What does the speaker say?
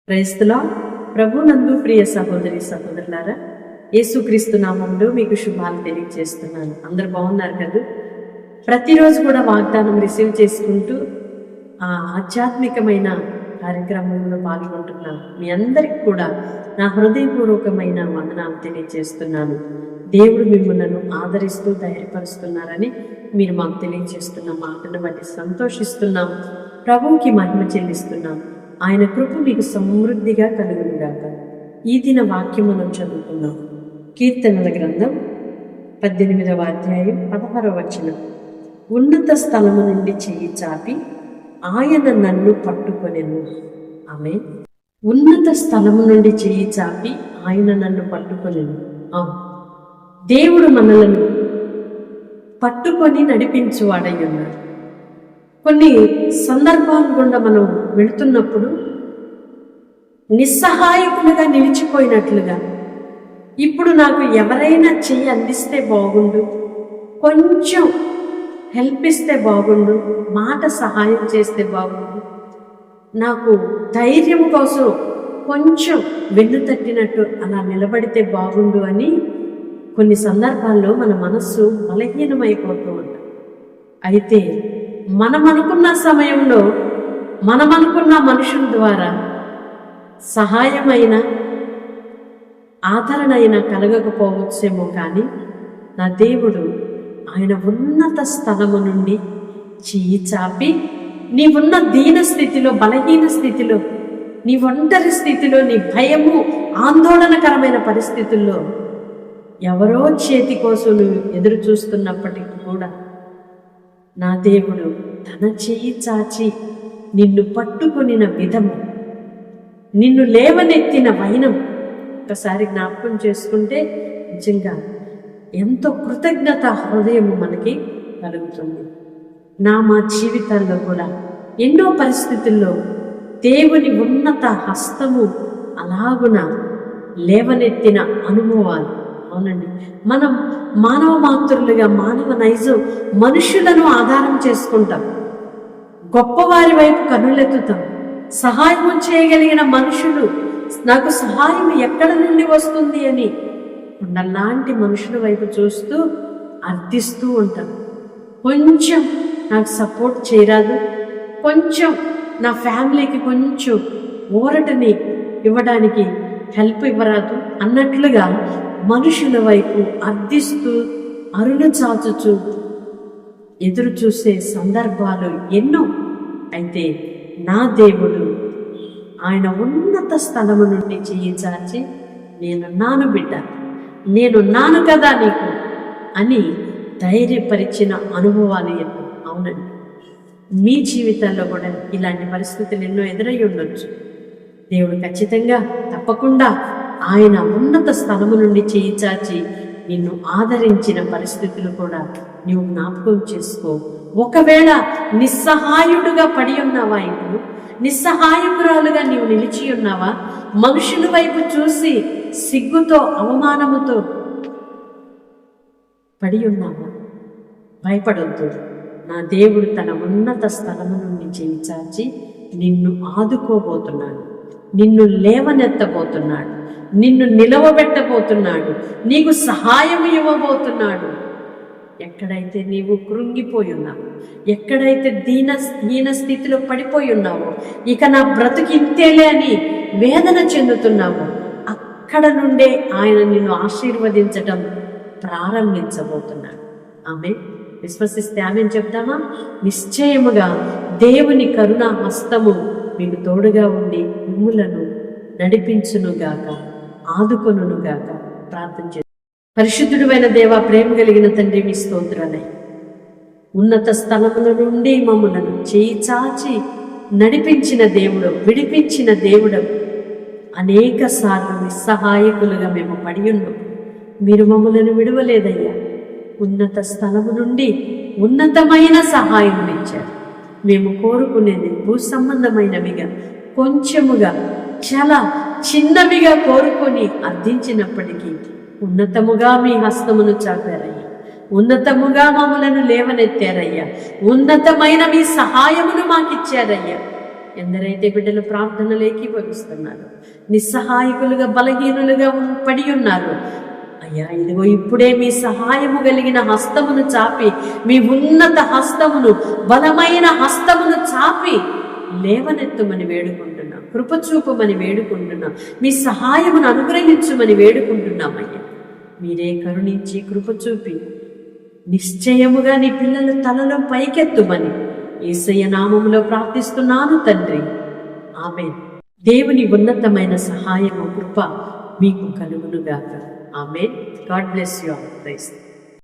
క్రైస్తలో ప్రభునందు ప్రియ సహోదరి సహోదరులారా, యేసుక్రీస్తు నామంలో మీకు శుభాలు తెలియజేస్తున్నాను. అందరు బాగున్నారు కదా? ప్రతిరోజు కూడా వాగ్దానం రిసీవ్ చేసుకుంటూ ఆ ఆధ్యాత్మికమైన కార్యక్రమంలో పాల్గొంటున్నాను. మీ అందరికి కూడా నా హృదయపూర్వకమైన వందనాలు తెలియజేస్తున్నాను. దేవుడు మిమ్మల్ని ఆదరిస్తూ ధైర్యపరుస్తున్నారని మీరు మాకు తెలియజేస్తున్న మాటను బట్టి సంతోషిస్తున్నాం. ప్రభువుకి మహిమ చెల్లిస్తున్నాం. ఆయన కృప మీకు సమృద్ధిగా కలుగునుగాక. ఈ దిన వాక్యం మనం చదువుకున్నాం. కీర్తనల గ్రంథం 18వ అధ్యాయం 16వ వచనం. ఉన్నత స్థలము నుండి చెయ్యి చాపి ఆయన నన్ను పట్టుకొనెను. ఆమె ఉన్నత స్థలము నుండి చెయ్యి చాపి ఆయన నన్ను పట్టుకొనెను. దేవుడు మనలను పట్టుకొని నడిపించువాడై ఉన్నాడు. కొన్ని సందర్భాల గుండా మనం వెళుతున్నప్పుడు నిస్సహాయకులుగా నిలిచిపోయినట్లుగా, ఇప్పుడు నాకు ఎవరైనా చెయ్యి అందిస్తే బాగుండు, కొంచెం హెల్ప్ ఇస్తే బాగుండు, మాట సహాయం చేస్తే బాగుండు, నాకు ధైర్యం కోసం కొంచెం వెన్ను తట్టినట్టు అలా నిలబడితే బాగుండు అని కొన్ని సందర్భాల్లో మన మనస్సు బలహీనమైపోతూ ఉంటాం. అయితే మనం అనుకున్న సమయంలో మనం అనుకున్న మనుషుల ద్వారా సహాయమైన ఆదరణ అయినా కలగకపోవచ్చేమో, కానీ నా దేవుడు ఆయన ఉన్నత స్థలము నుండి చెయ్యి చాపి నీవున్న దీన స్థితిలో, బలహీన స్థితిలో, నీ ఒంటరి స్థితిలో, నీ భయము ఆందోళనకరమైన పరిస్థితుల్లో ఎవరో చేతి కోసం నువ్వు ఎదురు చూస్తున్నప్పటికీ కూడా నా దేవుడు తన చెయ్యి చాచి నిన్ను పట్టుకొనిన విధము, నిన్ను లేవనెత్తిన వైనం ఒకసారి జ్ఞాపకం చేసుకుంటే నిజంగా ఎంతో కృతజ్ఞత హృదయము మనకి కలుగుతుంది. మా జీవితాల్లో కూడా ఎన్నో పరిస్థితుల్లో దేవుని ఉన్నత హస్తము అలాగున లేవనెత్తిన అనుభవాలు. అవునండి, మనం మానవ మాతృలుగా, మానవ నైజం, మనుషులను ఆధారం చేసుకుంటాం. గొప్పవారి వైపు కన్నులెత్తుతాం. సహాయం చేయగలిగిన మనుషులు, నాకు సహాయం ఎక్కడ నుండి వస్తుంది అని కొండలాంటి మనుషుల వైపు చూస్తూ అర్థిస్తూ ఉంటాం. కొంచెం నాకు సపోర్ట్ చేయరాదు, కొంచెం నా ఫ్యామిలీకి కొంచెం ఊరటని ఇవ్వడానికి హెల్ప్ ఇవ్వరాదు అన్నట్లుగా మనుషుల వైపు అర్థిస్తూ అరుణ చాచుచు ఎదురు చూసే సందర్భాలు ఎన్నో. అయితే నా దేవుడు ఆయన ఉన్నత స్థలము నుండి చెయ్యి చాచి నేనున్నాను బిడ్డ, నేనున్నాను కదా నీకు అని ధైర్యపరిచిన అనుభవాలు ఎన్నో. అవునండి, మీ జీవితాల్లో కూడా ఇలాంటి పరిస్థితులు ఎన్నో ఎదురై ఉండొచ్చు. దేవుడు ఖచ్చితంగా తప్పకుండా ఆయన ఉన్నత స్థలము నుండి చెయ్యి చాచి నిన్ను ఆదరించిన పరిస్థితులు కూడా నీవు జ్ఞాపకం చేసుకో. ఒకవేళ నిస్సహాయుడుగా పడి ఉన్నావా, ఇప్పుడు నిస్సహాయకురాలుగా నీవు నిలిచి ఉన్నావా, మనుషుల వైపు చూసి సిగ్గుతో అవమానముతో పడి ఉన్నావా, భయపడొద్దు. నా దేవుడు తన ఉన్నత స్థలము నుండి చెయ్యి చాచి నిన్ను ఆదుకోబోతున్నాడు, నిన్ను లేవనెత్తబోతున్నాడు, నిన్ను నిలవబెట్టబోతున్నాడు, నీకు సహాయం ఇవ్వబోతున్నాడు. ఎక్కడైతే నీవు కృంగిపోయి ఉన్నావు, ఎక్కడైతే హీన స్థితిలో పడిపోయి ఉన్నావో, ఇక నా బ్రతుకు ఇంతేలే అని వేదన చెందుతున్నావు, అక్కడ నుండే ఆయన నిన్ను ఆశీర్వదించటం ప్రారంభించబోతున్నాడు. ఆమె విశ్వసిస్తే ఆమె చెప్తామా? నిశ్చయముగా దేవుని కరుణా హస్తము మీకు తోడుగా ఉండి మిమ్ములను నడిపించునుగాక, ఆదుకొనుగాక. ప్రార్థన చేసి, పరిశుద్ధుడైన దేవా, ప్రేమ కలిగిన తండ్రి, మీ స్తోత్రాలై ఉన్నత స్థలముల నుండి మమ్మలను చేయి చాచి నడిపించిన దేవుడు, విడిపించిన దేవుడు. అనేక సార్లు నిస్సహాయకులుగా మేము పడి ఉన్నాం, మీరు మమ్మలను విడవలేదయ్యా. ఉన్నత స్థలము నుండి ఉన్నతమైన సహాయం ఇచ్చారు. మేము కోరుకునేది భూ సంబంధమైనవిగా, కొంచెముగా, చాలా చిన్నవిగా కోరుకొని అర్థించినప్పటికీ ఉన్నతముగా మీ హస్తమును చాపారయ్యా, ఉన్నతముగా మమ్మలను లేవనెత్తారయ్యా, ఉన్నతమైన మీ సహాయమును మాకిచ్చారయ్యా. ఎందరైతే బిడ్డలు ప్రార్థనలు ఏకీభవిస్తున్నారు, నిస్సహాయకులుగా బలహీనులుగా పడి ఉన్నారు, అయ్యా ఇదిగో ఇప్పుడే మీ సహాయము కలిగిన హస్తమును చాపి, మీ ఉన్నత హస్తమును, బలమైన హస్తమును చాపి లేవనెత్తుమని వేడుకుంటున్నాం, కృపచూపమని వేడుకుంటున్నాం, మీ సహాయమును అనుగ్రహించుమని వేడుకుంటున్నామయ్యా. మీరే కరుణించి కృపచూపి నిశ్చయముగా నీ పిల్లల తలలో పైకెత్తుమని యేసయ్య నామములో ప్రార్థిస్తున్నాను తండ్రి. ఆమేన్. దేవుని ఉన్నతమైన సహాయము, కృప మీకు కలుగునుగాక. Amen. God bless you all. Praise.